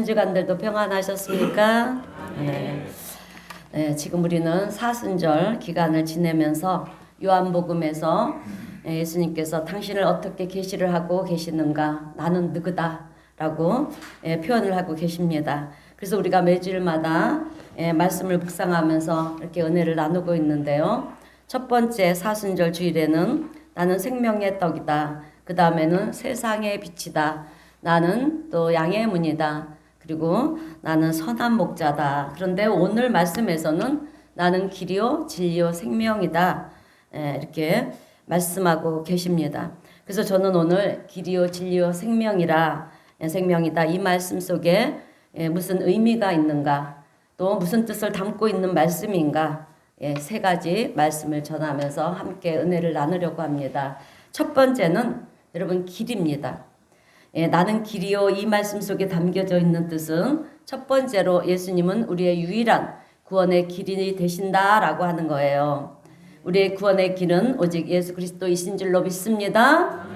주간들도 평안하셨습니까? 네. 네, 지금 우리는 사순절 기간을 지내면서 요한복음에서 예수님께서 당신을 어떻게 계시를 하고 계시는가, 나는 누구다 라고 표현을 하고 계십니다. 그래서 우리가 매주일마다 말씀을 묵상하면서 이렇게 은혜를 나누고 있는데요. 첫 번째 사순절 주일에는 나는 생명의 떡이다. 그 다음에는 세상의 빛이다. 나는 또 양의 문이다. 그리고 나는 선한 목자다. 그런데 오늘 말씀에서는 나는 길이요 진리요 생명이다. 이렇게 말씀하고 계십니다. 그래서 저는 오늘 길이요 진리요 생명이다. 이 말씀 속에 무슨 의미가 있는가, 또 무슨 뜻을 담고 있는 말씀인가, 세 가지 말씀을 전하면서 함께 은혜를 나누려고 합니다. 첫 번째는 여러분 길입니다. 나는 길이요, 이 말씀 속에 담겨져 있는 뜻은 첫 번째로 예수님은 우리의 유일한 구원의 길이 되신다라고 하는 거예요. 우리의 구원의 길은 오직 예수 그리스도이신 줄로 믿습니다.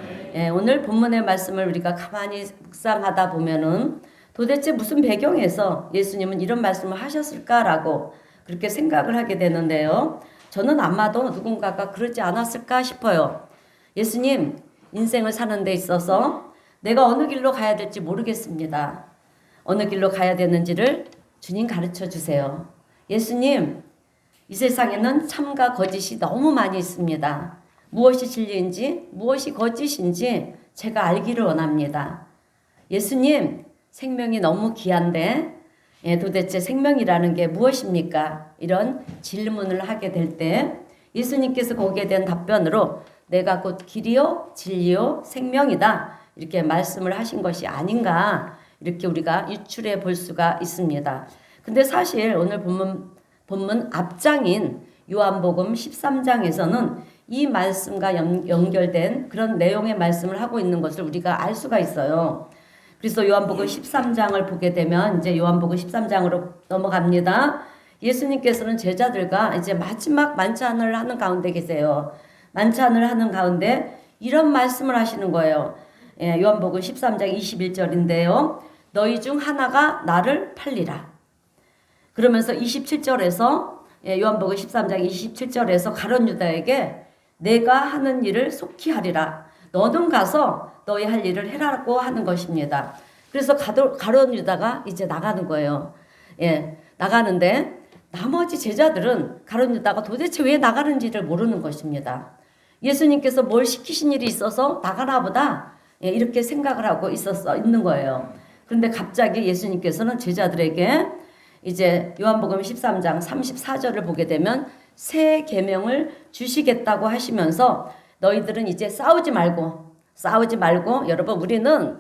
오늘 본문의 말씀을 우리가 가만히 묵상하다 보면은 도대체 무슨 배경에서 예수님은 이런 말씀을 하셨을까라고 그렇게 생각을 하게 되는데요. 저는 아마도 누군가가 그러지 않았을까 싶어요. 예수님, 인생을 사는 데 있어서 내가 어느 길로 가야 될지 모르겠습니다. 어느 길로 가야 되는지를 주님 가르쳐 주세요. 예수님, 이 세상에는 참과 거짓이 너무 많이 있습니다. 무엇이 진리인지 무엇이 거짓인지 제가 알기를 원합니다. 예수님, 생명이 너무 귀한데 도대체 생명이라는 게 무엇입니까? 이런 질문을 하게 될 때 예수님께서 거기에 대한 답변으로 내가 곧 길이요 진리요 생명이다. 이렇게 말씀을 하신 것이 아닌가, 이렇게 우리가 유출해 볼 수가 있습니다. 근데 사실 오늘 본문 앞장인 요한복음 13장에서는 이 말씀과 연결된 그런 내용의 말씀을 하고 있는 것을 우리가 알 수가 있어요. 그래서 요한복음 13장을 보게 되면 이제 요한복음 13장으로 넘어갑니다. 예수님께서는 제자들과 이제 마지막 만찬을 하는 가운데 계세요. 만찬을 하는 가운데 이런 말씀을 하시는 거예요. 요한복음 13장 21절인데요. 너희 중 하나가 나를 팔리라. 그러면서 27절에서 요한복음 13장 27절에서 가룟 유다에게 내가 하는 일을 속히 하리라. 너는 가서 너희 할 일을 해라고 하는 것입니다. 그래서 가룟 유다가 이제 나가는 거예요. 나가는데 나머지 제자들은 가룟 유다가 도대체 왜 나가는지를 모르는 것입니다. 예수님께서 뭘 시키신 일이 있어서 나가나 보다. 이렇게 생각을 하고 있는 거예요. 그런데 갑자기 예수님께서는 제자들에게 이제 요한복음 13장 34절을 보게 되면 새 계명을 주시겠다고 하시면서 너희들은 이제 싸우지 말고 여러분 우리는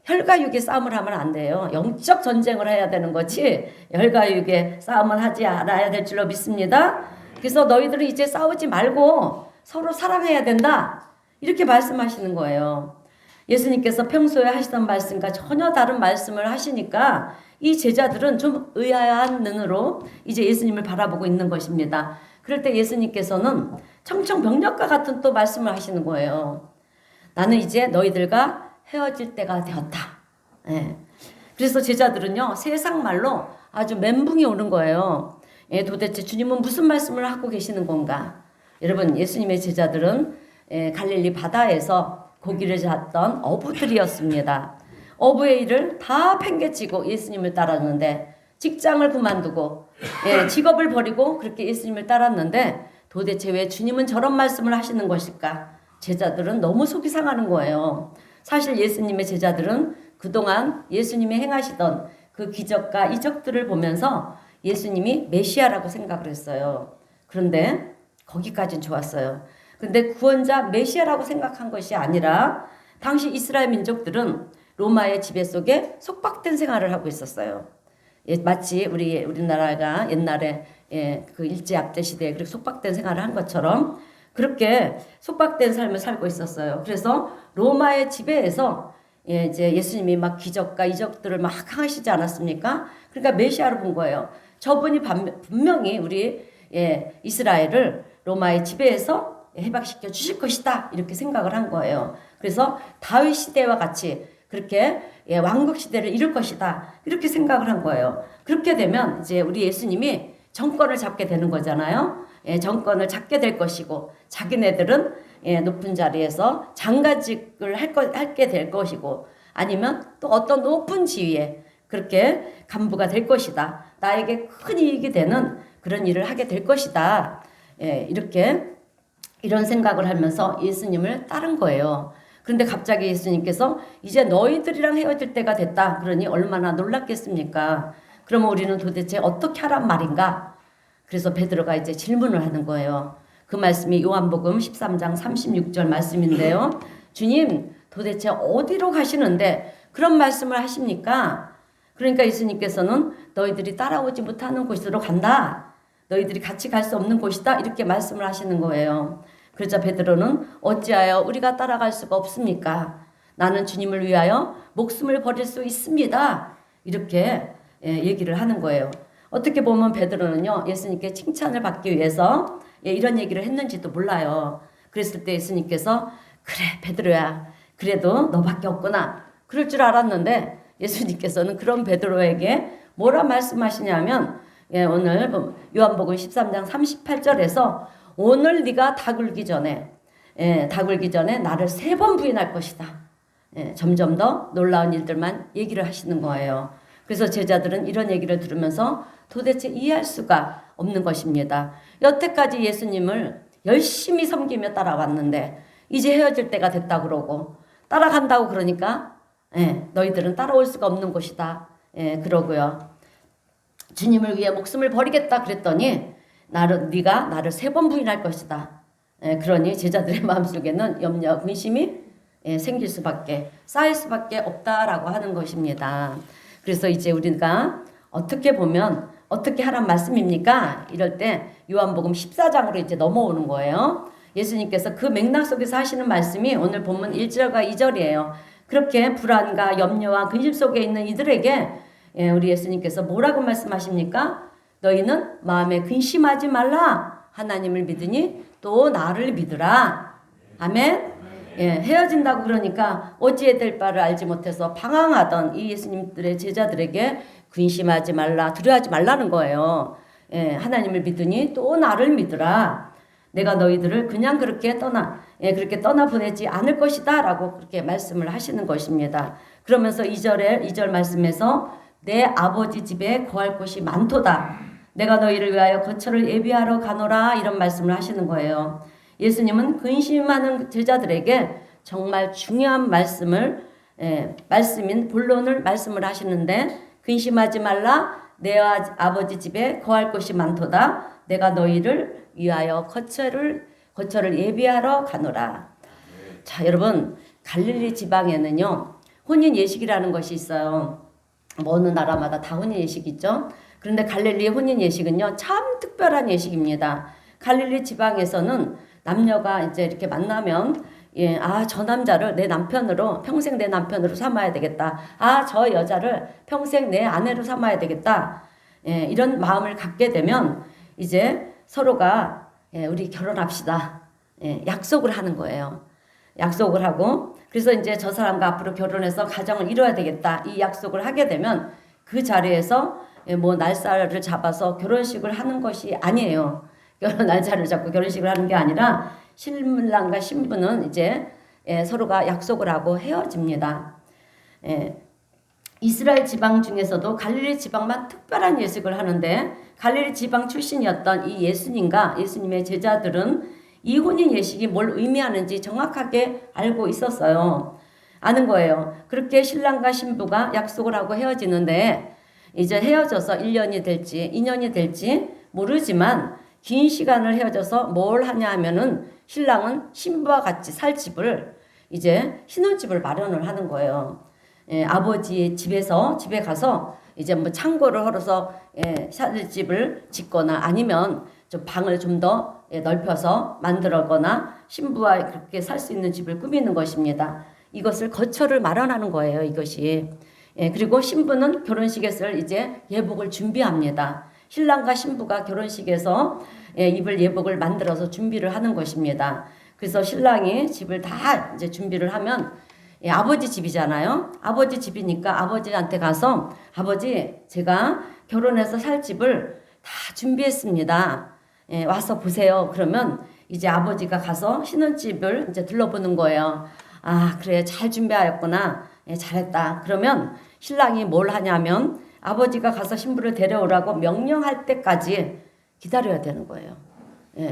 혈과 육의 싸움을 하면 안 돼요. 영적 전쟁을 해야 되는 거지 혈과 육의 싸움을 하지 않아야 될 줄로 믿습니다. 그래서 너희들은 이제 싸우지 말고 서로 사랑해야 된다. 이렇게 말씀하시는 거예요. 예수님께서 평소에 하시던 말씀과 전혀 다른 말씀을 하시니까 이 제자들은 좀 의아한 눈으로 이제 예수님을 바라보고 있는 것입니다. 그럴 때 예수님께서는 청청병력과 같은 또 말씀을 하시는 거예요. 나는 이제 너희들과 헤어질 때가 되었다. 그래서 제자들은요, 세상 말로 아주 멘붕이 오는 거예요. 도대체 주님은 무슨 말씀을 하고 계시는 건가? 여러분, 예수님의 제자들은 갈릴리 바다에서 고기를 잡던 어부들이었습니다. 어부의 일을 다 팽개치고 예수님을 따랐는데, 직장을 그만두고 직업을 버리고 그렇게 예수님을 따랐는데 도대체 왜 주님은 저런 말씀을 하시는 것일까? 제자들은 너무 속이 상하는 거예요. 사실 예수님의 제자들은 그동안 예수님이 행하시던 그 기적과 이적들을 보면서 예수님이 메시아라고 생각을 했어요. 그런데 거기까지는 좋았어요. 근데 구원자 메시아라고 생각한 것이 아니라 당시 이스라엘 민족들은 로마의 지배 속에 속박된 생활을 하고 있었어요. 마치 우리나라가 옛날에 그 일제압제 시대에 그렇게 속박된 생활을 한 것처럼 그렇게 속박된 삶을 살고 있었어요. 그래서 로마의 지배에서 이제 예수님이 막 기적과 이적들을 막 하시지 않았습니까? 그러니까 메시아로 본 거예요. 저분이 분명히 우리 이스라엘을 로마의 지배에서 해방시켜 주실 것이다. 이렇게 생각을 한 거예요. 그래서 다윗 시대와 같이 그렇게 왕국 시대를 이룰 것이다. 이렇게 생각을 한 거예요. 그렇게 되면 이제 우리 예수님이 정권을 잡게 되는 거잖아요. 정권을 잡게 될 것이고 자기네들은 높은 자리에서 장가직을 하게 될 것이고 아니면 또 어떤 높은 지위에 그렇게 간부가 될 것이다. 나에게 큰 이익이 되는 그런 일을 하게 될 것이다. 이렇게 이런 생각을 하면서 예수님을 따른 거예요. 그런데 갑자기 예수님께서 이제 너희들이랑 헤어질 때가 됐다. 그러니 얼마나 놀랐겠습니까? 그러면 우리는 도대체 어떻게 하란 말인가? 그래서 베드로가 이제 질문을 하는 거예요. 그 말씀이 요한복음 13장 36절 말씀인데요. 주님, 도대체 어디로 가시는데 그런 말씀을 하십니까? 그러니까 예수님께서는 너희들이 따라오지 못하는 곳으로 간다. 너희들이 같이 갈 수 없는 곳이다. 이렇게 말씀을 하시는 거예요. 그러자 베드로는 어찌하여 우리가 따라갈 수가 없습니까? 나는 주님을 위하여 목숨을 버릴 수 있습니다. 이렇게 얘기를 하는 거예요. 어떻게 보면 베드로는요, 예수님께 칭찬을 받기 위해서 이런 얘기를 했는지도 몰라요. 그랬을 때 예수님께서 그래 베드로야, 그래도 너밖에 없구나. 그럴 줄 알았는데 예수님께서는 그런 베드로에게 뭐라 말씀하시냐면 오늘 요한복음 13장 38절에서 오늘 네가 다 굴기 전에 나를 3번 부인할 것이다. 점점 더 놀라운 일들만 얘기를 하시는 거예요. 그래서 제자들은 이런 얘기를 들으면서 도대체 이해할 수가 없는 것입니다. 여태까지 예수님을 열심히 섬기며 따라왔는데 이제 헤어질 때가 됐다 그러고 따라간다고 그러니까 너희들은 따라올 수가 없는 것이다. 그러고요. 주님을 위해 목숨을 버리겠다 그랬더니 네가 나를 3번 부인할 것이다. 그러니 제자들의 마음속에는 염려, 근심이 생길 수밖에, 쌓일 수밖에 없다라고 하는 것입니다. 그래서 이제 우리가 어떻게 보면 어떻게 하란 말씀입니까? 이럴 때 요한복음 14장으로 이제 넘어오는 거예요. 예수님께서 그 맥락 속에서 하시는 말씀이 오늘 본문 1절과 2절이에요. 그렇게 불안과 염려와 근심 속에 있는 이들에게 우리 예수님께서 뭐라고 말씀하십니까? 너희는 마음에 근심하지 말라. 하나님을 믿으니 또 나를 믿으라. 아멘. 헤어진다고 그러니까 어찌해야 될 바를 알지 못해서 방황하던 이 예수님들의 제자들에게 근심하지 말라, 두려워하지 말라는 거예요. 하나님을 믿으니 또 나를 믿으라. 내가 너희들을 그냥 그렇게 떠나 보내지 않을 것이다 라고 그렇게 말씀을 하시는 것입니다. 그러면서 2절 말씀에서 내 아버지 집에 거할 곳이 많도다. 내가 너희를 위하여 거처를 예비하러 가노라. 이런 말씀을 하시는 거예요. 예수님은 근심하는 제자들에게 정말 중요한 말씀인 본론을 말씀을 하시는데 근심하지 말라. 내 아버지 집에 거할 곳이 많도다. 내가 너희를 위하여 거처를 예비하러 가노라. 자, 여러분, 갈릴리 지방에는요 혼인 예식이라는 것이 있어요. 어느 나라마다 다 혼인 예식이 있죠. 그런데 갈릴리 혼인 예식은요 참 특별한 예식입니다. 갈릴리 지방에서는 남녀가 이제 이렇게 만나면 저 남자를 내 남편으로 평생 내 남편으로 삼아야 되겠다. 저 여자를 평생 내 아내로 삼아야 되겠다. 이런 마음을 갖게 되면 이제 서로가 우리 결혼합시다. 약속을 하는 거예요. 약속을 하고 그래서 이제 저 사람과 앞으로 결혼해서 가정을 이뤄야 되겠다. 이 약속을 하게 되면 그 자리에서 뭐 날짜를 잡아서 결혼식을 하는 것이 아니에요. 날짜를 잡고 결혼식을 하는 게 아니라 신랑과 신부는 이제 서로가 약속을 하고 헤어집니다. 이스라엘 지방 중에서도 갈릴리 지방만 특별한 예식을 하는데 갈릴리 지방 출신이었던 이 예수님과 예수님의 제자들은 이 혼인 예식이 뭘 의미하는지 정확하게 알고 있었어요. 아는 거예요. 그렇게 신랑과 신부가 약속을 하고 헤어지는데 이제 헤어져서 1년이 될지 2년이 될지 모르지만 긴 시간을 헤어져서 뭘 하냐 하면은 신랑은 신부와 같이 살 집을 이제 신혼집을 마련을 하는 거예요. 아버지 집에 가서 이제 뭐 창고를 헐어서 살 집을 짓거나 아니면 좀 방을 좀 더 넓혀서 만들거나 신부와 그렇게 살 수 있는 집을 꾸미는 것입니다. 이것을 거처를 마련하는 거예요. 이것이. 그리고 신부는 결혼식에서 이제 예복을 준비합니다. 신랑과 신부가 결혼식에서 입을 예복을 만들어서 준비를 하는 것입니다. 그래서 신랑이 집을 다 이제 준비를 하면 아버지 집이잖아요. 아버지 집이니까 아버지한테 가서 아버지 제가 결혼해서 살 집을 다 준비했습니다. 와서 보세요. 그러면 이제 아버지가 가서 신혼집을 이제 둘러보는 거예요. 아, 그래. 잘 준비하였구나. 잘했다. 그러면 신랑이 뭘 하냐면 아버지가 가서 신부를 데려오라고 명령할 때까지 기다려야 되는 거예요.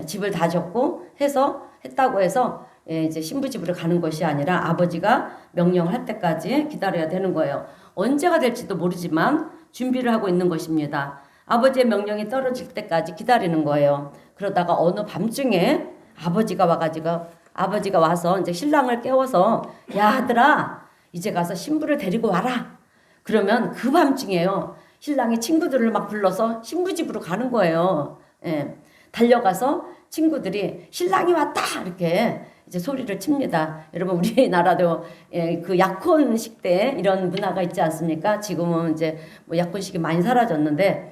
집을 다 줬고 했다고 해서 이제 신부 집으로 가는 것이 아니라 아버지가 명령할 때까지 기다려야 되는 거예요. 언제가 될지도 모르지만 준비를 하고 있는 것입니다. 아버지의 명령이 떨어질 때까지 기다리는 거예요. 그러다가 어느 밤중에 아버지가 와서 이제 신랑을 깨워서 야 아들아 이제 가서 신부를 데리고 와라. 그러면 그 밤중에요. 신랑이 친구들을 막 불러서 신부 집으로 가는 거예요. 달려가서 친구들이 신랑이 왔다 이렇게 이제 소리를 칩니다. 여러분 우리나라도 그 약혼식 때 이런 문화가 있지 않습니까? 지금은 이제 뭐 약혼식이 많이 사라졌는데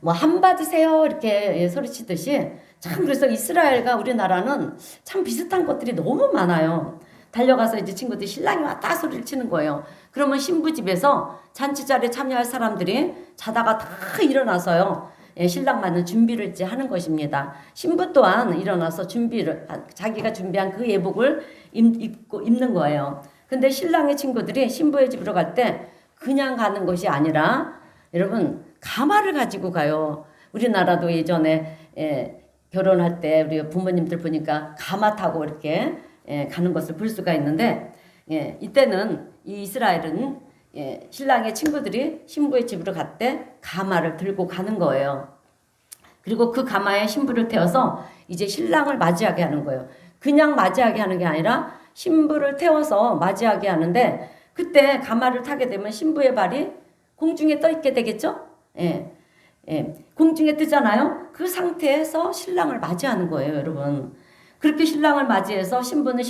뭐 한 받으세요 이렇게 소리치듯이 참 그래서 이스라엘과 우리나라는 참 비슷한 것들이 너무 많아요. 달려가서 이제 친구들이 신랑이 왔다 소리를 치는 거예요. 그러면 신부 집에서 잔치 자리에 참여할 사람들이 자다가 다 일어나서요. 신랑 맞는 준비를 이제 하는 것입니다. 신부 또한 일어나서 자기가 준비한 그 예복을 입는 거예요. 근데 신랑의 친구들이 신부의 집으로 갈 때 그냥 가는 것이 아니라 여러분 가마를 가지고 가요. 우리나라도 예전에 결혼할 때 우리 부모님들 보니까 가마 타고 이렇게 가는 것을 볼 수가 있는데 이때는 이 이스라엘은 신랑의 친구들이 신부의 집으로 갈 때 가마를 들고 가는 거예요. 그리고 그 가마에 신부를 태워서 이제 신랑을 맞이하게 하는 거예요. 그냥 맞이하게 하는 게 아니라 신부를 태워서 맞이하게 하는데 그때 가마를 타게 되면 신부의 발이 공중에 떠 있게 되겠죠? 공중에 뜨잖아요. 그 상태에서 신랑을 맞이하는 거예요, 여러분. 그렇게 신랑을 맞이해서 신부는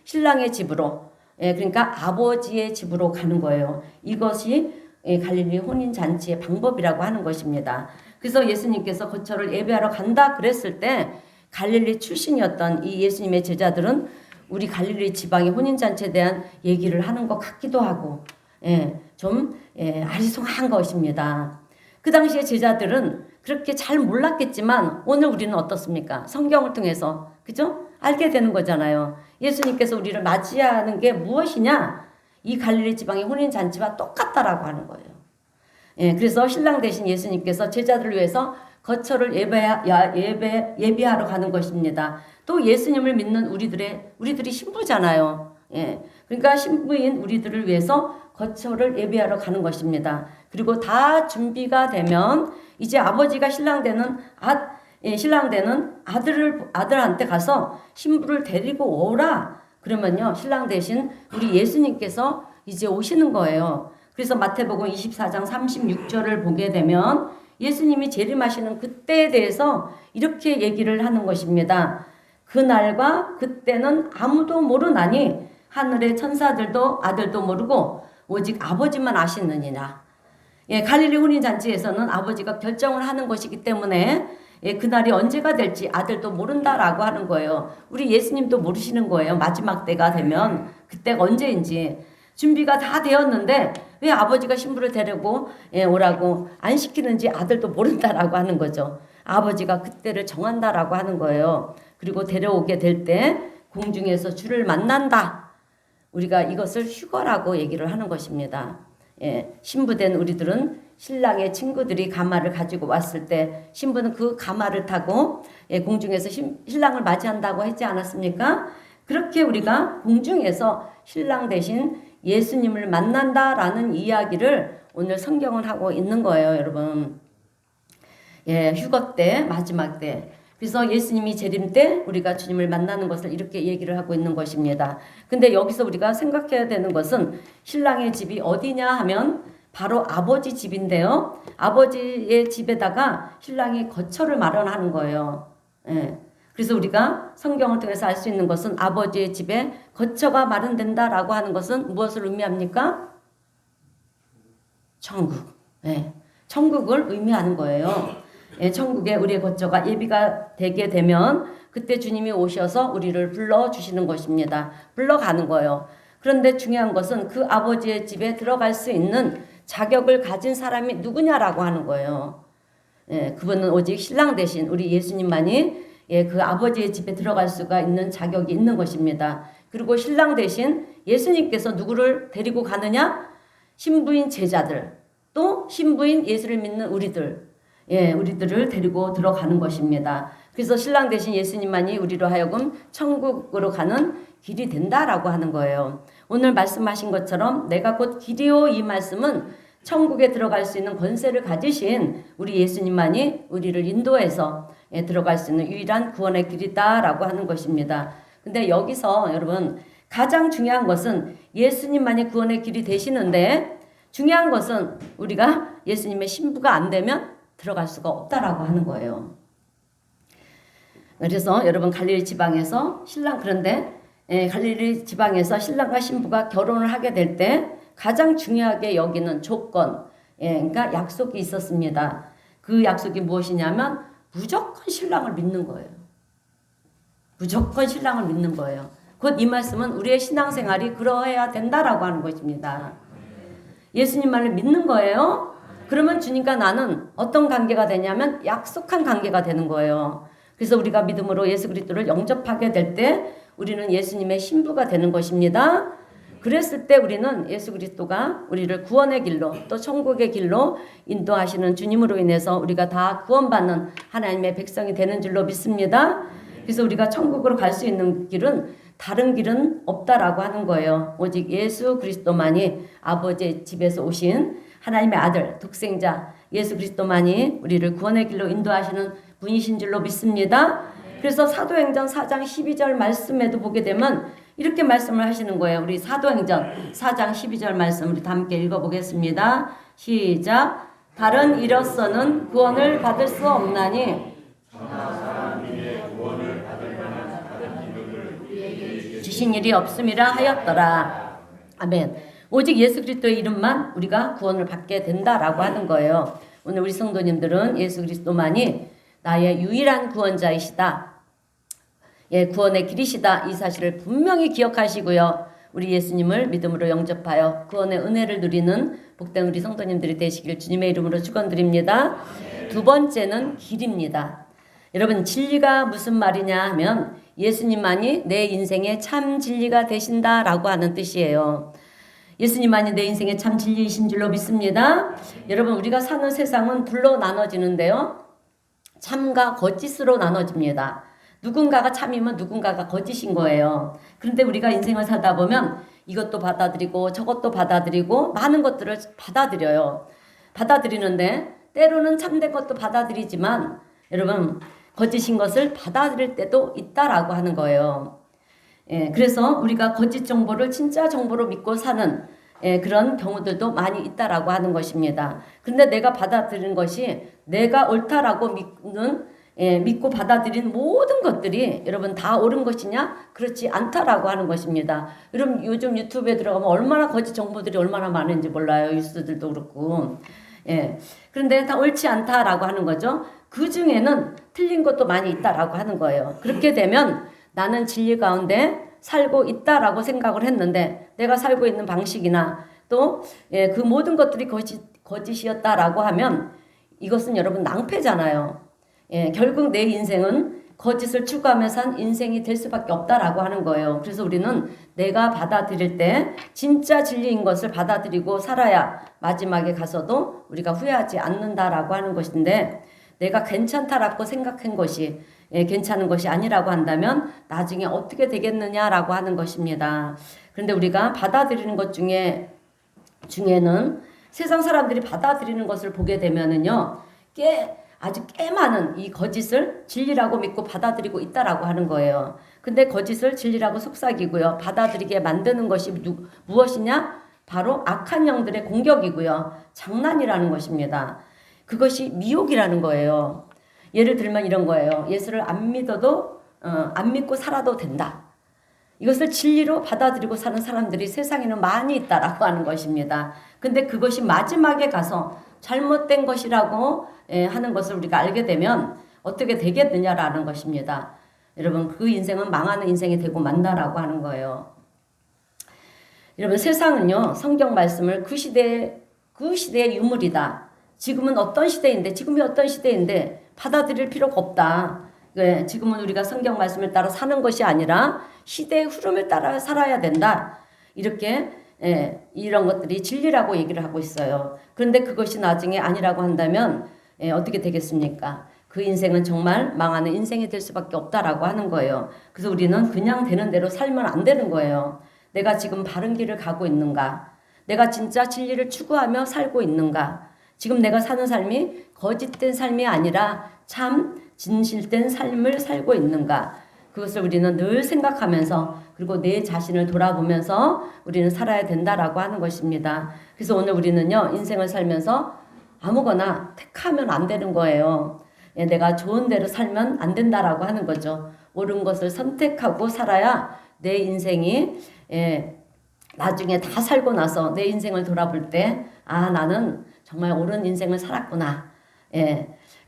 신랑의 집으로 그러니까 아버지의 집으로 가는 거예요. 이것이 갈릴리 혼인잔치의 방법이라고 하는 것입니다. 그래서 예수님께서 거처를 예배하러 간다 그랬을 때 갈릴리 출신이었던 이 예수님의 제자들은 우리 갈릴리 지방의 혼인잔치에 대한 얘기를 하는 것 같기도 하고 좀 아리송한 것입니다. 그 당시에 제자들은 그렇게 잘 몰랐겠지만 오늘 우리는 어떻습니까? 성경을 통해서 그죠? 알게 되는 거잖아요. 예수님께서 우리를 맞이하는 게 무엇이냐? 이 갈릴리 지방의 혼인잔치와 똑같다라고 하는 거예요. 그래서 신랑 대신 예수님께서 제자들을 위해서 거처를 예비하러 가는 것입니다. 또 예수님을 믿는 우리들이 신부잖아요. 그러니까 신부인 우리들을 위해서 거처를 예비하러 가는 것입니다. 그리고 다 준비가 되면 이제 아버지가 신랑 되는 아들한테 가서 신부를 데리고 오라. 그러면요 신랑 대신 우리 예수님께서 이제 오시는 거예요. 그래서 마태복음 24장 36절을 보게 되면 예수님이 재림하시는 그때에 대해서 이렇게 얘기를 하는 것입니다. 그날과 그때는 아무도 모르나니 하늘의 천사들도 아들도 모르고 오직 아버지만 아시느니라. 갈릴리 혼인잔치에서는 아버지가 결정을 하는 것이기 때문에 그날이 언제가 될지 아들도 모른다라고 하는 거예요. 우리 예수님도 모르시는 거예요. 마지막 때가 되면 그때가 언제인지 준비가 다 되었는데 왜 아버지가 신부를 데리고 오라고 안 시키는지 아들도 모른다라고 하는 거죠. 아버지가 그때를 정한다라고 하는 거예요. 그리고 데려오게 될 때 공중에서 주를 만난다. 우리가 이것을 휴거라고 얘기를 하는 것입니다. 신부된 우리들은 신랑의 친구들이 가마를 가지고 왔을 때 신부는 그 가마를 타고 공중에서 신랑을 맞이한다고 했지 않았습니까? 그렇게 우리가 공중에서 신랑 대신 예수님을 만난다라는 이야기를 오늘 성경은 하고 있는 거예요, 여러분. 휴거 때, 마지막 때. 그래서 예수님이 재림 때 우리가 주님을 만나는 것을 이렇게 얘기를 하고 있는 것입니다. 근데 여기서 우리가 생각해야 되는 것은 신랑의 집이 어디냐 하면 바로 아버지 집인데요. 아버지의 집에다가 신랑이 거처를 마련하는 거예요. 그래서 우리가 성경을 통해서 알 수 있는 것은 아버지의 집에 거처가 마련된다라고 하는 것은 무엇을 의미합니까? 천국. 천국을 의미하는 거예요. 천국에 우리의 거처가 예비가 되게 되면 그때 주님이 오셔서 우리를 불러주시는 것입니다. 불러가는 거예요. 그런데 중요한 것은 그 아버지의 집에 들어갈 수 있는 자격을 가진 사람이 누구냐라고 하는 거예요. 그분은 오직 신랑 대신 우리 예수님만이 그 아버지의 집에 들어갈 수가 있는 자격이 있는 것입니다. 그리고 신랑 대신 예수님께서 누구를 데리고 가느냐? 신부인 제자들, 또 신부인 예수를 믿는 우리들, 우리들을 데리고 들어가는 것입니다. 그래서 신랑 대신 예수님만이 우리로 하여금 천국으로 가는 길이 된다라고 하는 거예요. 오늘 말씀하신 것처럼 내가 곧 길이요, 이 말씀은 천국에 들어갈 수 있는 권세를 가지신 우리 예수님만이 우리를 인도해서 들어갈 수 있는 유일한 구원의 길이다라고 하는 것입니다. 근데 여기서 여러분 가장 중요한 것은 예수님만이 구원의 길이 되시는데 중요한 것은 우리가 예수님의 신부가 안 되면 들어갈 수가 없다라고 하는 거예요. 그래서 여러분 갈릴리 지방에서 갈릴리 지방에서 신랑과 신부가 결혼을 하게 될 때 가장 중요하게 여기는 조건, 그러니까 약속이 있었습니다. 그 약속이 무엇이냐면 무조건 신랑을 믿는 거예요. 무조건 신랑을 믿는 거예요. 곧 이 말씀은 우리의 신앙생활이 그러해야 된다라고 하는 것입니다. 예수님만을 믿는 거예요. 그러면 주님과 나는 어떤 관계가 되냐면 약속한 관계가 되는 거예요. 그래서 우리가 믿음으로 예수 그리스도를 영접하게 될 때 우리는 예수님의 신부가 되는 것입니다. 그랬을 때 우리는 예수 그리스도가 우리를 구원의 길로 또 천국의 길로 인도하시는 주님으로 인해서 우리가 다 구원받는 하나님의 백성이 되는 줄로 믿습니다. 그래서 우리가 천국으로 갈 수 있는 길은 다른 길은 없다라고 하는 거예요. 오직 예수 그리스도만이 아버지의 집에서 오신 하나님의 아들 독생자 예수 그리스도만이 우리를 구원의 길로 인도하시는 분이신 줄로 믿습니다. 그래서 사도행전 4장 12절 말씀에도 보게 되면 이렇게 말씀을 하시는 거예요. 우리 사도행전 4장 12절 말씀 우리 다 함께 읽어보겠습니다. 시작. 다른 이로서는 구원을 받을 수 없나니 주신 일이 없음이라 하였더라. 아멘. 오직 예수 그리스도의 이름만 우리가 구원을 받게 된다라고 하는 거예요. 오늘 우리 성도님들은 예수 그리스도만이 나의 유일한 구원자이시다. 구원의 길이시다. 이 사실을 분명히 기억하시고요. 우리 예수님을 믿음으로 영접하여 구원의 은혜를 누리는 복된 우리 성도님들이 되시길 주님의 이름으로 축원드립니다. 두 번째는 길입니다. 여러분 진리가 무슨 말이냐 하면 예수님만이 내 인생의 참 진리가 되신다라고 하는 뜻이에요. 예수님만이 내 인생의 참 진리이신 줄로 믿습니다. 여러분 우리가 사는 세상은 둘로 나눠지는데요. 참과 거짓으로 나눠집니다. 누군가가 참이면 누군가가 거짓인 거예요. 그런데 우리가 인생을 살다 보면 이것도 받아들이고 저것도 받아들이고 많은 것들을 받아들여요. 받아들이는데 때로는 참된 것도 받아들이지만 여러분 거짓인 것을 받아들일 때도 있다라고 하는 거예요. 그래서 우리가 거짓 정보를 진짜 정보로 믿고 사는 그런 경우들도 많이 있다라고 하는 것입니다. 그런데 내가 받아들인 것이 내가 옳다라고 믿고 받아들인 모든 것들이 여러분 다 옳은 것이냐? 그렇지 않다라고 하는 것입니다. 여러분 요즘 유튜브에 들어가면 얼마나 거짓 정보들이 얼마나 많은지 몰라요. 뉴스들도 그렇고. 그런데 다 옳지 않다라고 하는 거죠. 그 중에는 틀린 것도 많이 있다라고 하는 거예요. 그렇게 되면 나는 진리 가운데 살고 있다라고 생각을 했는데 내가 살고 있는 방식이나 또 그 모든 것들이 거짓이었다라고 하면 이것은 여러분 낭패잖아요. 결국 내 인생은 거짓을 추구하며 산 인생이 될 수밖에 없다라고 하는 거예요. 그래서 우리는 내가 받아들일 때 진짜 진리인 것을 받아들이고 살아야 마지막에 가서도 우리가 후회하지 않는다라고 하는 것인데 내가 괜찮다라고 생각한 것이 괜찮은 것이 아니라고 한다면 나중에 어떻게 되겠느냐라고 하는 것입니다. 그런데 우리가 받아들이는 것 중에는 세상 사람들이 받아들이는 것을 보게 되면은요, 아주 꽤 많은 이 거짓을 진리라고 믿고 받아들이고 있다라고 하는 거예요. 근데 거짓을 진리라고 속삭이고요, 받아들이게 만드는 것이 무엇이냐? 바로 악한 영들의 공격이고요, 장난이라는 것입니다. 그것이 미혹이라는 거예요. 예를 들면 이런 거예요. 예수를 안 믿어도 안 믿고 살아도 된다. 이것을 진리로 받아들이고 사는 사람들이 세상에는 많이 있다라고 하는 것입니다. 근데 그것이 마지막에 가서 잘못된 것이라고 하는 것을 우리가 알게 되면 어떻게 되겠느냐라는 것입니다. 여러분, 그 인생은 망하는 인생이 되고 만다라고 하는 거예요. 여러분, 세상은요, 성경 말씀을 그 시대의 유물이다. 지금이 어떤 시대인데 받아들일 필요가 없다. 지금은 우리가 성경 말씀을 따라 사는 것이 아니라 시대의 흐름을 따라 살아야 된다. 이렇게 이런 것들이 진리라고 얘기를 하고 있어요. 그런데 그것이 나중에 아니라고 한다면 어떻게 되겠습니까? 그 인생은 정말 망하는 인생이 될 수밖에 없다라고 하는 거예요. 그래서 우리는 그냥 되는 대로 살면 안 되는 거예요. 내가 지금 바른 길을 가고 있는가? 내가 진짜 진리를 추구하며 살고 있는가? 지금 내가 사는 삶이 거짓된 삶이 아니라 참 진실된 삶을 살고 있는가? 그것을 우리는 늘 생각하면서 그리고 내 자신을 돌아보면서 우리는 살아야 된다라고 하는 것입니다. 그래서 오늘 우리는요, 인생을 살면서 아무거나 택하면 안 되는 거예요. 내가 좋은 대로 살면 안 된다라고 하는 거죠. 옳은 것을 선택하고 살아야 내 인생이 나중에 다 살고 나서 내 인생을 돌아볼 때 나는 정말 옳은 인생을 살았구나.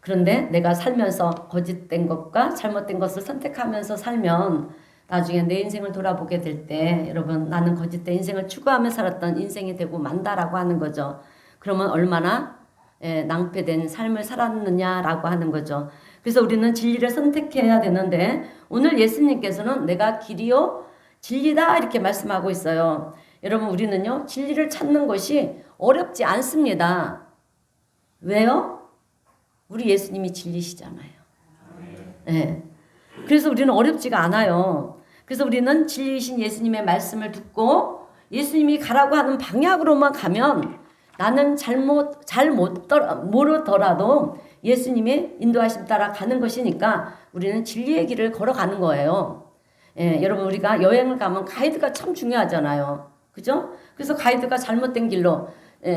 그런데 내가 살면서 거짓된 것과 잘못된 것을 선택하면서 살면 나중에 내 인생을 돌아보게 될 때 여러분, 나는 거짓된 인생을 추구하며 살았던 인생이 되고 만다라고 하는 거죠. 그러면 얼마나 낭패된 삶을 살았느냐라고 하는 거죠. 그래서 우리는 진리를 선택해야 되는데 오늘 예수님께서는 내가 길이요 진리다 이렇게 말씀하고 있어요. 여러분, 우리는요, 진리를 찾는 것이 어렵지 않습니다. 왜요? 우리 예수님이 진리시잖아요. 네. 그래서 우리는 어렵지가 않아요. 그래서 우리는 진리이신 예수님의 말씀을 듣고 예수님이 가라고 하는 방향으로만 가면 나는 모르더라도 예수님의 인도하심 따라 가는 것이니까 우리는 진리의 길을 걸어가는 거예요. 여러분, 우리가 여행을 가면 가이드가 참 중요하잖아요. 그죠? 그래서 가이드가 잘못된 길로,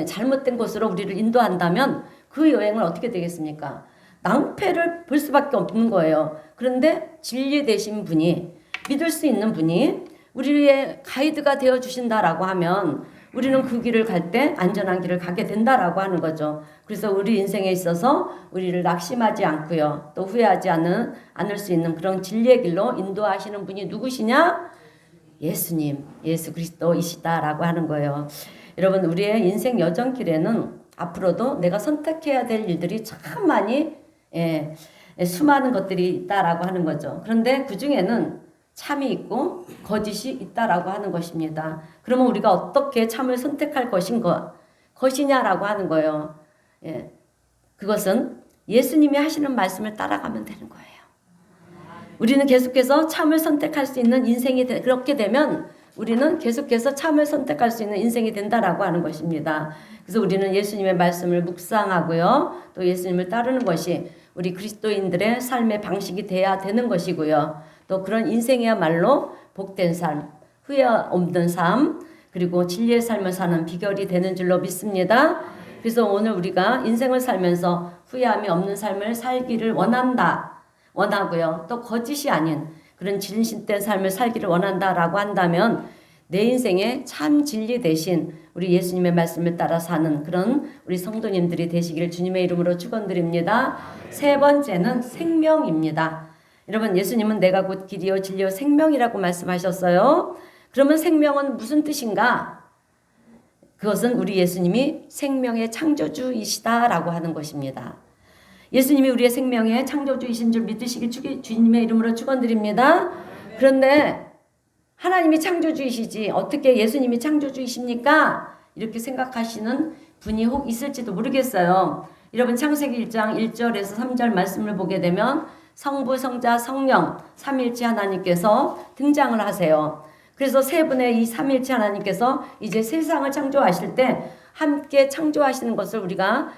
잘못된 곳으로 우리를 인도한다면 그 여행은 어떻게 되겠습니까? 낭패를 볼 수밖에 없는 거예요. 그런데 진리 되신 분이, 믿을 수 있는 분이 우리의 가이드가 되어 주신다라고 하면 우리는 그 길을 갈 때 안전한 길을 가게 된다라고 하는 거죠. 그래서 우리 인생에 있어서 우리를 낙심하지 않고요. 또 후회하지 않을 수 있는 그런 진리의 길로 인도하시는 분이 누구시냐? 예수님, 예수 그리스도이시다라고 하는 거예요. 여러분, 우리의 인생 여정길에는 앞으로도 내가 선택해야 될 일들이 참 많이 수많은 것들이 있다라고 하는 거죠. 그런데 그 중에는 참이 있고 거짓이 있다라고 하는 것입니다. 그러면 우리가 어떻게 참을 선택할 것이냐라고 하는 거예요. 그것은 예수님이 하시는 말씀을 따라가면 되는 거예요. 우리는 계속해서 참을 선택할 수 있는 인생이 그렇게 되면 우리는 계속해서 참을 선택할 수 있는 인생이 된다라고 하는 것입니다. 그래서 우리는 예수님의 말씀을 묵상하고요. 또 예수님을 따르는 것이 우리 그리스도인들의 삶의 방식이 돼야 되는 것이고요. 또 그런 인생이야말로 복된 삶, 후회 없는 삶, 그리고 진리의 삶을 사는 비결이 되는 줄로 믿습니다. 그래서 오늘 우리가 인생을 살면서 후회함이 없는 삶을 살기를 원하고요. 또 거짓이 아닌 그런 진실된 삶을 살기를 원한다라고 한다면 내 인생에 참 진리 대신 우리 예수님의 말씀을 따라 사는 그런 우리 성도님들이 되시기를 주님의 이름으로 축원드립니다. 세 번째는 생명입니다. 여러분, 예수님은 내가 곧 길이요 진리요 생명이라고 말씀하셨어요. 그러면 생명은 무슨 뜻인가? 그것은 우리 예수님이 생명의 창조주이시다라고 하는 것입니다. 예수님이 우리의 생명의 창조주이신 줄 믿으시길 주님의 이름으로 축원드립니다. 그런데 하나님이 창조주이시지 어떻게 예수님이 창조주이십니까? 이렇게 생각하시는 분이 혹 있을지도 모르겠어요. 여러분, 창세기 1장 1절에서 3절 말씀을 보게 되면 성부, 성자, 성령 삼일체 하나님께서 등장을 하세요. 그래서 세 분의 이 삼일체 하나님께서 이제 세상을 창조하실 때 함께 창조하시는 것을 우리가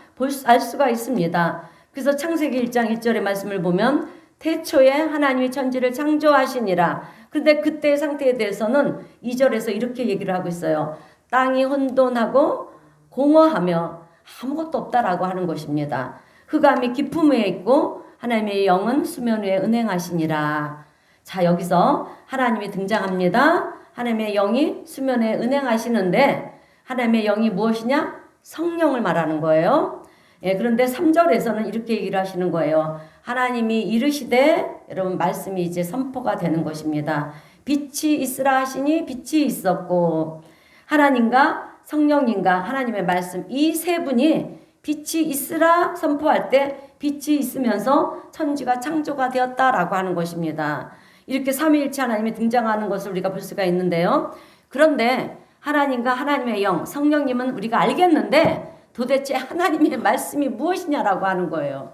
알 수가 있습니다. 그래서 창세기 1장 1절의 말씀을 보면 태초에 하나님이 천지를 창조하시니라. 그런데 그때의 상태에 대해서는 2절에서 이렇게 얘기를 하고 있어요. 땅이 혼돈하고 공허하며 아무것도 없다라고 하는 것입니다. 흑암이 깊음 위에 있고 하나님의 영은 수면 위에 은행하시니라. 자, 여기서 하나님이 등장합니다. 하나님의 영이 수면에 은행하시는데 하나님의 영이 무엇이냐? 성령을 말하는 거예요. 예, 그런데 3절에서는 이렇게 얘기를 하시는 거예요. 하나님이 이르시되, 여러분 말씀이 이제 선포가 되는 것입니다. 빛이 있으라 하시니 빛이 있었고, 하나님과 성령님과 하나님의 말씀 이 세 분이 빛이 있으라 선포할 때 빛이 있으면서 천지가 창조가 되었다라고 하는 것입니다. 이렇게 삼위일체 하나님이 등장하는 것을 우리가 볼 수가 있는데요. 그런데 하나님과 하나님의 영, 성령님은 우리가 알겠는데 도대체 하나님의 말씀이 무엇이냐라고 하는 거예요.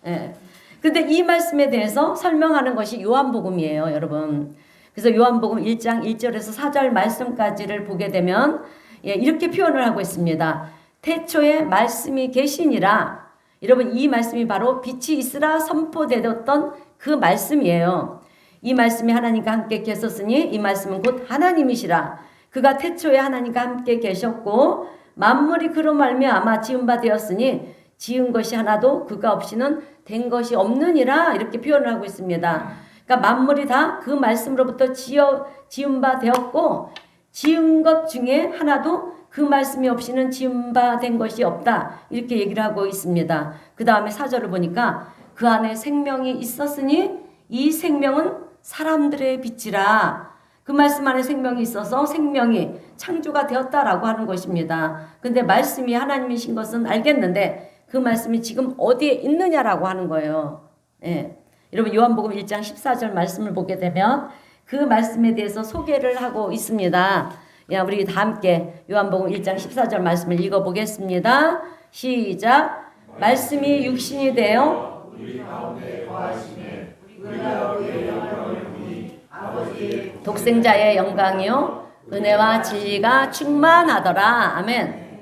예. 근데 이 말씀에 대해서 설명하는 것이 요한복음이에요, 여러분. 그래서 요한복음 1장 1절에서 4절 말씀까지를 보게 되면 예, 이렇게 표현을 하고 있습니다. 태초에 말씀이 계시니라. 여러분 이 말씀이 바로 빛이 있으라 선포되었던 그 말씀이에요. 이 말씀이 하나님과 함께 계셨으니 이 말씀은 곧 하나님이시라. 그가 태초에 하나님과 함께 계셨고 만물이 그로 말미암아 지은 바 되었으니 지은 것이 하나도 그가 없이는 된 것이 없느니라. 이렇게 표현을 하고 있습니다. 그러니까 만물이 다 그 말씀으로부터 지은 바 되었고 지은 것 중에 하나도 그 말씀이 없이는 지은 바 된 것이 없다. 이렇게 얘기를 하고 있습니다. 그 다음에 4절을 보니까 그 안에 생명이 있었으니 이 생명은 사람들의 빛이라. 그 말씀 안에 생명이 있어서 생명이 창조가 되었다라고 하는 것입니다. 근데 말씀이 하나님이신 것은 알겠는데 그 말씀이 지금 어디에 있느냐라고 하는 거예요. 예. 여러분 요한복음 1장 14절 말씀을 보게 되면 그 말씀에 대해서 소개를 하고 있습니다. 야, 우리 다 함께 요한복음 1장 14절 말씀을 읽어보겠습니다. 시작. 말씀이 육신이 되어 우리 가운데 거하시네. 우리가 그의 영광을 보니 아버지의 독생자의 영광이요 은혜와 진리가 충만하더라. 아멘.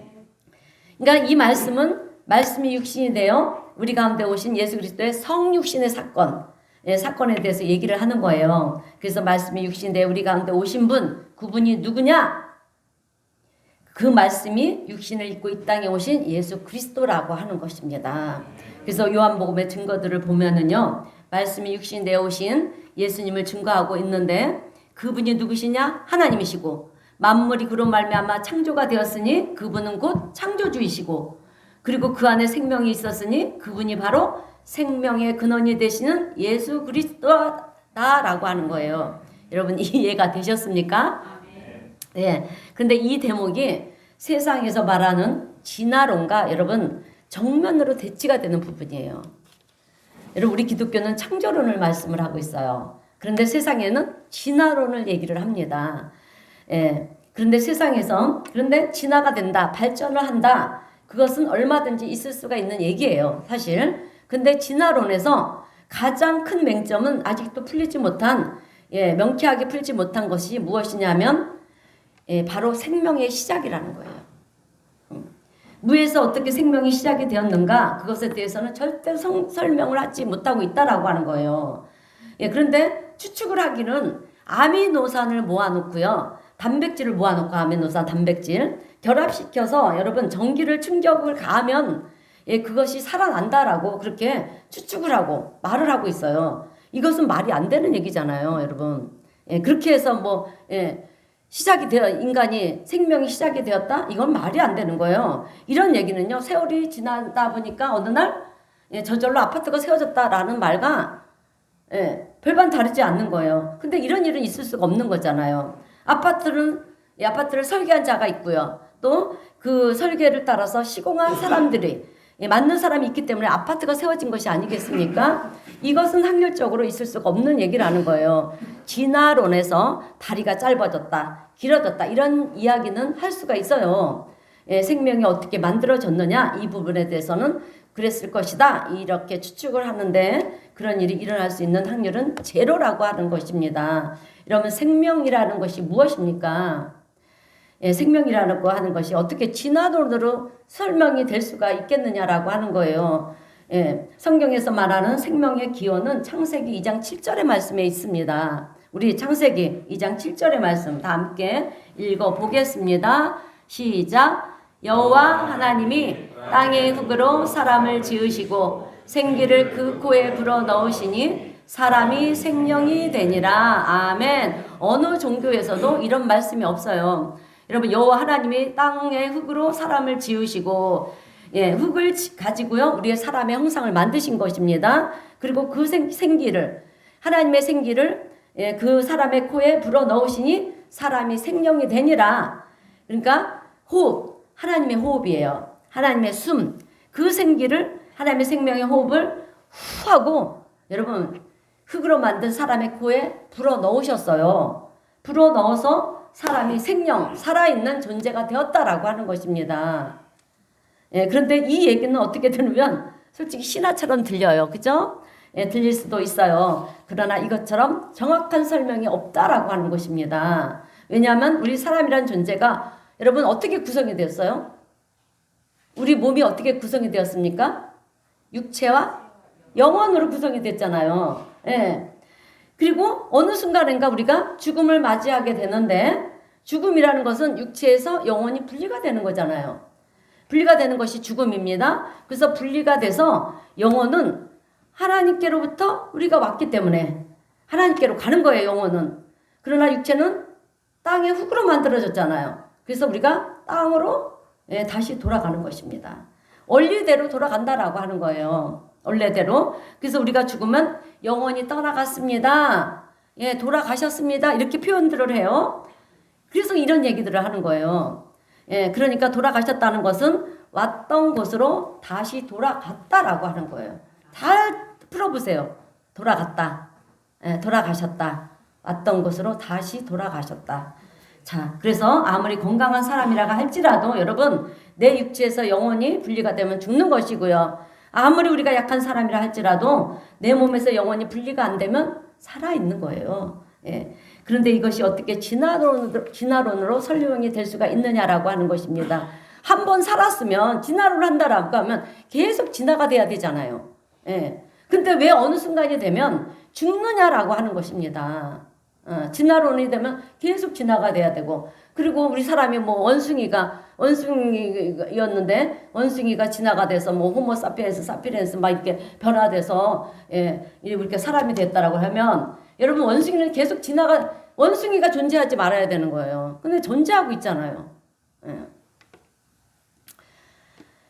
그러니까 이 말씀은 말씀이 육신이 되어 우리 가운데 오신 예수 그리스도의 성육신의 사건에 대해서 얘기를 하는 거예요. 그래서 말씀이 육신이 되어 우리 가운데 오신 분, 그분이 누구냐? 그 말씀이 육신을 입고 이 땅에 오신 예수 그리스도라고 하는 것입니다. 그래서 요한복음의 증거들을 보면은요, 말씀이 육신이 되어 오신 예수님을 증거하고 있는데 그분이 누구시냐? 하나님이시고 만물이 그로 말미암아 창조가 되었으니 그분은 곧 창조주이시고 그리고 그 안에 생명이 있었으니 그분이 바로 생명의 근원이 되시는 예수 그리스도다라고 하는 거예요. 여러분 이해가 되셨습니까? 네. 근데 이 대목이 세상에서 말하는 진화론과 여러분 정면으로 대치가 되는 부분이에요. 여러분 우리 기독교는 창조론을 말씀을 하고 있어요. 그런데 세상에는 진화론을 얘기를 합니다. 예. 그런데 세상에서 그런데 진화가 된다, 발전을 한다. 그것은 얼마든지 있을 수가 있는 얘기예요, 사실. 근데 진화론에서 가장 큰 맹점은 아직도 풀리지 못한, 예, 명쾌하게 풀지 못한 것이 무엇이냐면, 예, 바로 생명의 시작이라는 거예요. 무에서 어떻게 생명이 시작이 되었는가? 그것에 대해서는 절대 설명을 하지 못하고 있다라고 하는 거예요. 예, 그런데 추측을 하기는 아미노산을 모아놓고요. 단백질을 모아놓고 아미노산, 단백질 결합시켜서 여러분 전기를 충격을 가하면 예, 그것이 살아난다라고 그렇게 추측을 하고 말을 하고 있어요. 이것은 말이 안 되는 얘기잖아요, 여러분. 예, 그렇게 해서 뭐 예, 시작이 되어 인간이 생명이 시작이 되었다? 이건 말이 안 되는 거예요. 이런 얘기는요. 세월이 지나다 보니까 어느 날 예, 저절로 아파트가 세워졌다라는 말과 예, 별반 다르지 않는 거예요. 근데 이런 일은 있을 수가 없는 거잖아요. 아파트를 설계한 자가 있고요. 또 그 설계를 따라서 시공한 사람들이 맞는 사람이 있기 때문에 아파트가 세워진 것이 아니겠습니까? 이것은 확률적으로 있을 수가 없는 얘기라는 거예요. 진화론에서 다리가 짧아졌다, 길어졌다 이런 이야기는 할 수가 있어요. 예, 생명이 어떻게 만들어졌느냐 이 부분에 대해서는 그랬을 것이다 이렇게 추측을 하는데 그런 일이 일어날 수 있는 확률은 제로라고 하는 것입니다. 이러면 생명이라는 것이 무엇입니까? 예, 생명이라고 하는 것이 어떻게 진화론으로 설명이 될 수가 있겠느냐라고 하는 거예요. 예, 성경에서 말하는 생명의 기원은 창세기 2장 7절의 말씀에 있습니다. 우리 창세기 2장 7절의 말씀 다 함께 읽어보겠습니다. 시작. 여호와 하나님이 땅의 흙으로 사람을 지으시고 생기를 그 코에 불어넣으시니 사람이 생명이 되니라. 아멘. 어느 종교에서도 이런 말씀이 없어요. 여러분 여호와 하나님이 땅의 흙으로 사람을 지으시고 흙을 가지고요 우리의 사람의 형상을 만드신 것입니다. 그리고 그 생기를 하나님의 생기를 그 사람의 코에 불어 넣으시니 사람이 생명이 되니라. 그러니까 호흡, 하나님의 호흡이에요. 하나님의 숨, 그 생기를 하나님의 생명의 호흡을 후 하고 여러분 흙으로 만든 사람의 코에 불어 넣으셨어요. 불어 넣어서 사람이 생명, 살아있는 존재가 되었다라고 하는 것입니다. 그런데 이 얘기는 어떻게 들으면 솔직히 신화처럼 들려요. 그죠? 들릴 수도 있어요. 그러나 이것처럼 정확한 설명이 없다라고 하는 것입니다. 왜냐하면 우리 사람이란 존재가 여러분 어떻게 구성이 되었어요? 우리 몸이 어떻게 구성이 되었습니까? 육체와 영혼으로 구성이 됐잖아요. 그리고 어느 순간인가 우리가 죽음을 맞이하게 되는데 죽음이라는 것은 육체에서 영혼이 분리가 되는 거잖아요. 분리가 되는 것이 죽음입니다. 그래서 분리가 돼서 영혼은 하나님께로부터 우리가 왔기 때문에 하나님께로 가는 거예요. 영혼은. 그러나 육체는 땅의 흙으로 만들어졌잖아요. 그래서 우리가 땅으로 다시 돌아가는 것입니다. 원리대로 돌아간다라고 하는 거예요. 원래대로. 그래서 우리가 죽으면 영혼이 떠나갔습니다. 돌아가셨습니다. 이렇게 표현들을 해요. 그래서 이런 얘기들을 하는 거예요. 그러니까 돌아가셨다는 것은 왔던 곳으로 다시 돌아갔다라고 하는 거예요. 다 풀어보세요. 돌아갔다. 돌아가셨다. 왔던 곳으로 다시 돌아가셨다. 자, 그래서 아무리 건강한 사람이라고 할지라도 여러분 내 육체에서 영혼이 분리가 되면 죽는 것이고요. 아무리 우리가 약한 사람이라 할지라도 내 몸에서 영혼이 분리가 안 되면 살아있는 거예요. 그런데 이것이 어떻게 진화론으로 설명이 될 수가 있느냐라고 하는 것입니다. 한 번 살았으면 진화를 한다라고 하면 계속 진화가 돼야 되잖아요. 근데 왜 어느 순간이 되면 죽느냐라고 하는 것입니다. 진화론이 되면 계속 진화가 돼야 되고 그리고 우리 사람이 뭐 원숭이였는데 원숭이가 진화가 돼서 뭐 호모사피엔스 사피엔스 막 이렇게 변화돼서 이렇게 사람이 됐다라고 하면 여러분 원숭이는 계속 원숭이가 존재하지 말아야 되는 거예요. 근데 존재하고 있잖아요.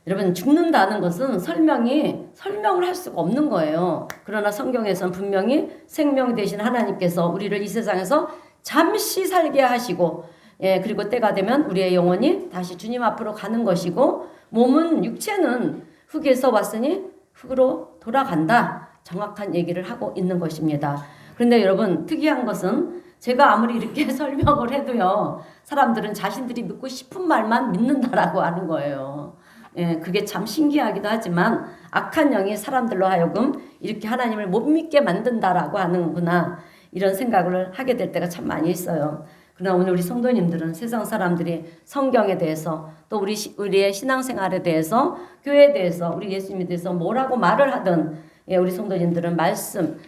여러분 죽는다는 것은 설명을 할 수가 없는 거예요. 그러나 성경에서는 분명히 생명 되신 하나님께서 우리를 이 세상에서 잠시 살게 하시고 그리고 때가 되면 우리의 영혼이 다시 주님 앞으로 가는 것이고 몸은 육체는 흙에서 왔으니 흙으로 돌아간다. 정확한 얘기를 하고 있는 것입니다. 그런데 여러분 특이한 것은 제가 아무리 이렇게 설명을 해도요. 사람들은 자신들이 믿고 싶은 말만 믿는다라고 하는 거예요. 그게 참 신기하기도 하지만 악한 영이 사람들로 하여금 이렇게 하나님을 못 믿게 만든다라고 하는구나 이런 생각을 하게 될 때가 참 많이 있어요. 그러나 오늘 우리 성도님들은 세상 사람들이 성경에 대해서 또 우리의 신앙생활에 대해서 교회에 대해서 우리 예수님에 대해서 뭐라고 말을 하든 우리 성도님들은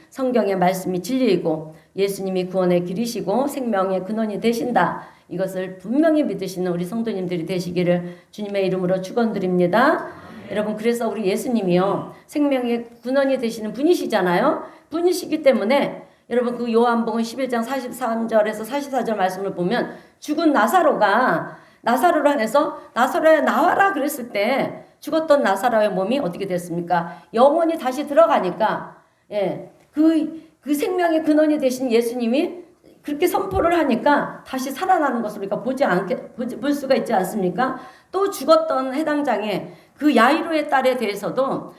성경의 말씀이 진리이고 예수님이 구원의 길이시고 생명의 근원이 되신다. 이것을 분명히 믿으시는 우리 성도님들이 되시기를 주님의 이름으로 축원드립니다. 여러분 그래서 우리 예수님이요 생명의 근원이 되시는 분이시잖아요. 분이시기 때문에 여러분 그 요한복음 11장 43절에서 44절 말씀을 보면 죽은 나사로를 안에서 나사로야 나와라 그랬을 때 죽었던 나사로의 몸이 어떻게 됐습니까? 영혼이 다시 들어가니까 그 생명의 근원이 되신 예수님이 그렇게 선포를 하니까 다시 살아나는 것을 우리가 볼 수가 있지 않습니까? 또 죽었던 해당장에 그 야이로의 딸에 대해서도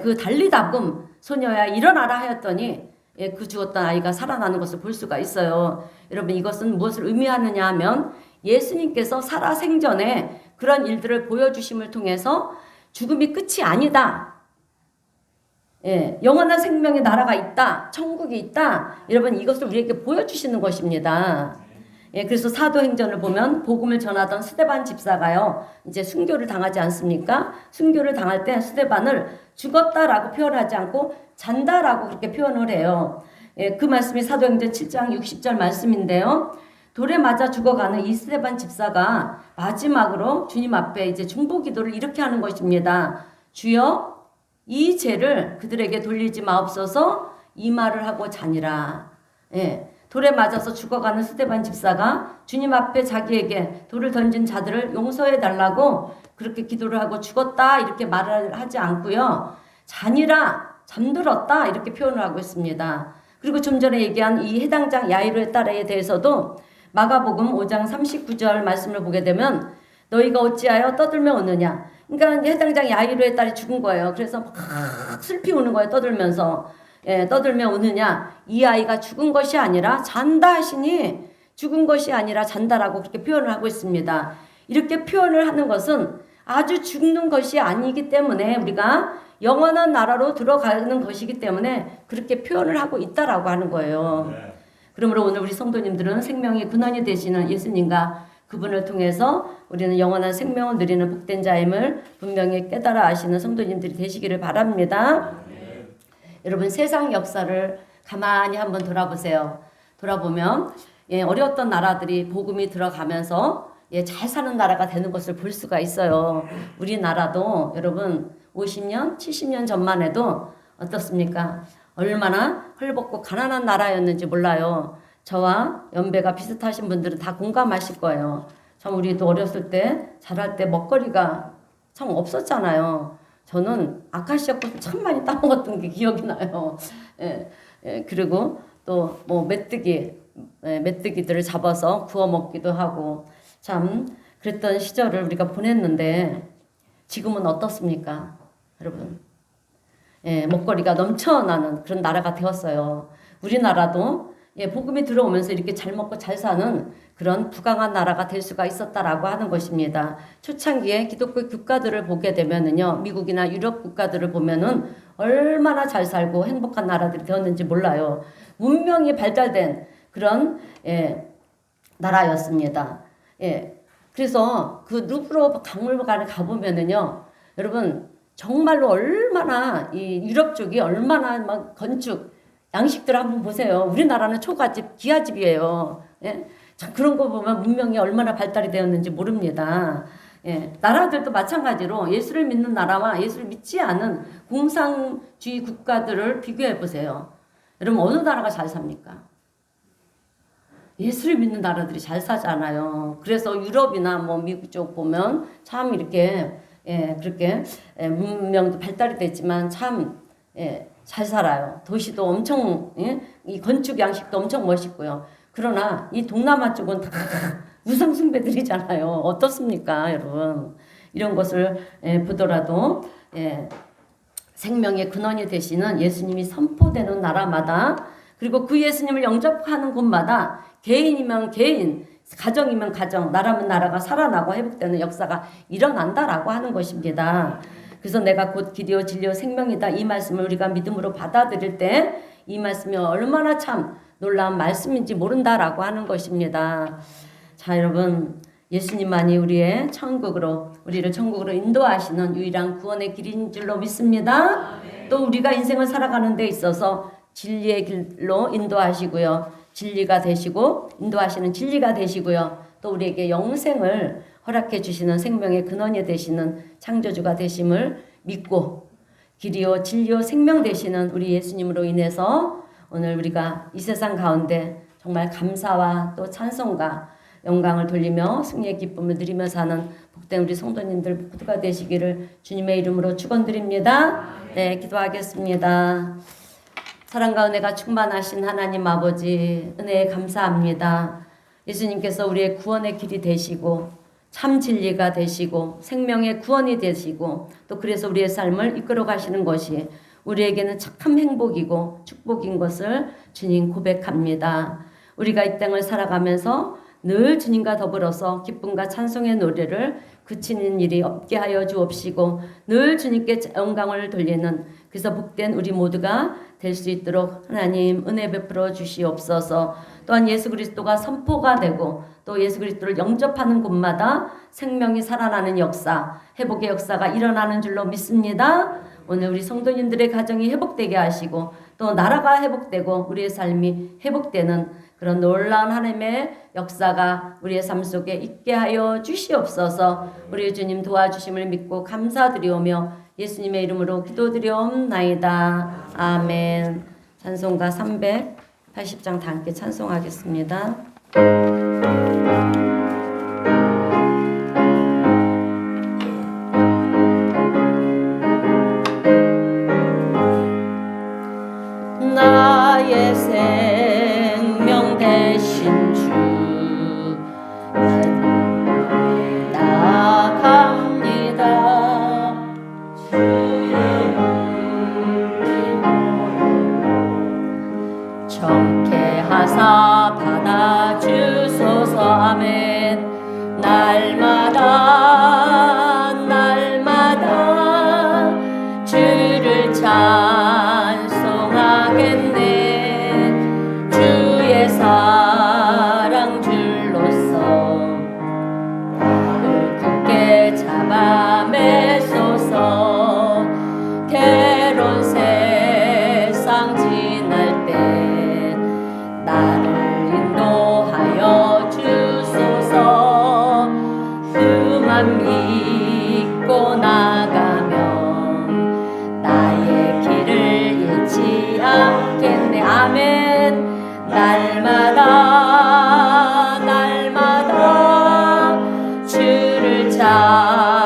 그 달리다금 소녀야 일어나라 하였더니 그 죽었던 아이가 살아나는 것을 볼 수가 있어요. 여러분 이것은 무엇을 의미하느냐 하면 예수님께서 살아생전에 그런 일들을 보여주심을 통해서 죽음이 끝이 아니다. 영원한 생명의 나라가 있다. 천국이 있다. 여러분 이것을 우리에게 보여주시는 것입니다. 그래서 사도행전을 보면 복음을 전하던 스데반 집사가요. 이제 순교를 당하지 않습니까? 순교를 당할 때 스데반을 죽었다라고 표현하지 않고 잔다라고 그렇게 표현을 해요. 그 말씀이 사도행전 7장 60절 말씀인데요. 돌에 맞아 죽어가는 이 스데반 집사가 마지막으로 주님 앞에 이제 중보기도를 이렇게 하는 것입니다. 주여 이 죄를 그들에게 돌리지 마옵소서 이 말을 하고 자니라. 돌에 맞아서 죽어가는 스데반 집사가 주님 앞에 자기에게 돌을 던진 자들을 용서해 달라고 그렇게 기도를 하고 죽었다 이렇게 말을 하지 않고요. 잔이라 잠들었다 이렇게 표현을 하고 있습니다. 그리고 좀 전에 얘기한 이 해당장 야이로의 딸에 대해서도 마가복음 5장 39절 말씀을 보게 되면 너희가 어찌하여 떠들며 오느냐. 그러니까 해당장 야이로의 딸이 죽은 거예요. 그래서 막 슬피 우는 거예요. 떠들면서. 떠들며 오느냐. 이 아이가 죽은 것이 아니라 잔다 하시니 죽은 것이 아니라 잔다라고 그렇게 표현을 하고 있습니다. 이렇게 표현을 하는 것은 아주 죽는 것이 아니기 때문에 우리가 영원한 나라로 들어가는 것이기 때문에 그렇게 표현을 하고 있다라고 하는 거예요. 그러므로 오늘 우리 성도님들은 생명의 근원이 되시는 예수님과 그분을 통해서 우리는 영원한 생명을 누리는 복된 자임을 분명히 깨달아 아시는 성도님들이 되시기를 바랍니다. 여러분 세상 역사를 가만히 한번 돌아보세요. 돌아보면 어려웠던 나라들이 복음이 들어가면서 잘 사는 나라가 되는 것을 볼 수가 있어요. 우리나라도 여러분 50년, 70년 전만 해도 어떻습니까? 얼마나 헐벗고 가난한 나라였는지 몰라요. 저와 연배가 비슷하신 분들은 다 공감하실 거예요. 참 우리도 어렸을 때 자랄 때 먹거리가 참 없었잖아요. 저는 아카시아 꽃을 참 많이 따먹었던 게 기억이 나요. 그리고 또 뭐 메뚜기들을 잡아서 구워 먹기도 하고 참 그랬던 시절을 우리가 보냈는데 지금은 어떻습니까? 여러분. 먹거리가 넘쳐나는 그런 나라가 되었어요. 우리나라도 복음이 들어오면서 이렇게 잘 먹고 잘 사는 그런 부강한 나라가 될 수가 있었다라고 하는 것입니다. 초창기에 기독교 국가들을 보게 되면은요, 미국이나 유럽 국가들을 보면은 얼마나 잘 살고 행복한 나라들이 되었는지 몰라요. 문명이 발달된 그런 나라였습니다. 그래서 그 루브르 박물관에 가보면은요, 여러분 정말로 얼마나 이 유럽 쪽이 얼마나 막 건축 양식들 한번 보세요. 우리나라는 초가집, 기아집이에요. 참 그런 거 보면 문명이 얼마나 발달이 되었는지 모릅니다. 나라들도 마찬가지로 예수를 믿는 나라와 예수를 믿지 않은 공산주의 국가들을 비교해 보세요. 여러분 어느 나라가 잘 삽니까? 예수를 믿는 나라들이 잘 사잖아요. 그래서 유럽이나 뭐 미국 쪽 보면 참 이렇게 그렇게 문명도 발달이 됐지만 참 잘 살아요. 도시도 엄청 이 건축 양식도 엄청 멋있고요. 그러나 이 동남아 쪽은 다 우상 숭배들이잖아요. 어떻습니까, 여러분? 이런 것을 보더라도 생명의 근원이 되시는 예수님이 선포되는 나라마다 그리고 그 예수님을 영접하는 곳마다 개인이면 개인, 가정이면 가정, 나라면 나라가 살아나고 회복되는 역사가 일어난다라고 하는 것입니다. 그래서 내가 곧 길이요 진리요 생명이다 이 말씀을 우리가 믿음으로 받아들일 때 이 말씀이 얼마나 참 놀라운 말씀인지 모른다라고 하는 것입니다. 자 여러분 예수님만이 우리를 천국으로 인도하시는 유일한 구원의 길인 줄로 믿습니다. 또 우리가 인생을 살아가는 데 있어서 진리의 길로 인도하시고요. 진리가 되시고 인도하시는 진리가 되시고요. 또 우리에게 영생을 허락해 주시는 생명의 근원이 되시는 창조주가 되심을 믿고 길이요 진리요 생명 되시는 우리 예수님으로 인해서 오늘 우리가 이 세상 가운데 정말 감사와 또 찬송과 영광을 돌리며 승리의 기쁨을 누리며 사는 복된 우리 성도님들 모두가 되시기를 주님의 이름으로 축원드립니다. 네, 기도하겠습니다. 사랑과 은혜가 충만하신 하나님 아버지 은혜에 감사합니다. 예수님께서 우리의 구원의 길이 되시고 참 진리가 되시고 생명의 구원이 되시고 또 그래서 우리의 삶을 이끌어 가시는 것이 우리에게는 참 행복이고 축복인 것을 주님 고백합니다. 우리가 이 땅을 살아가면서 늘 주님과 더불어서 기쁨과 찬송의 노래를 그치는 일이 없게 하여 주옵시고 늘 주님께 영광을 돌리는 그래서 복된 우리 모두가 될 수 있도록 하나님 은혜 베풀어 주시옵소서. 또한 예수 그리스도가 선포가 되고 또 예수 그리스도를 영접하는 곳마다 생명이 살아나는 역사, 회복의 역사가 일어나는 줄로 믿습니다. 오늘 우리 성도님들의 가정이 회복되게 하시고 또 나라가 회복되고 우리의 삶이 회복되는 그런 놀라운 하나님의 역사가 우리의 삶 속에 있게 하여 주시옵소서. 우리 주님 도와주심을 믿고 감사드리오며 예수님의 이름으로 기도드리옵나이다. 아멘. 찬송가 80장 다 함께 찬송하겠습니다. 나의 생명 되신 주 나갑니다. 정케하사 받아주소서. 아멘. 날마다 날마다 주를 찬송하겠네. 주의 사랑 줄로서 나를 굳게 잡아 매소서. 괴로운 세상 지날 때 나를 인도하여 주소서. 그만 믿고 나가면 나의 길을 잃지 않겠네. 아멘. 날마다 날마다 주를 찾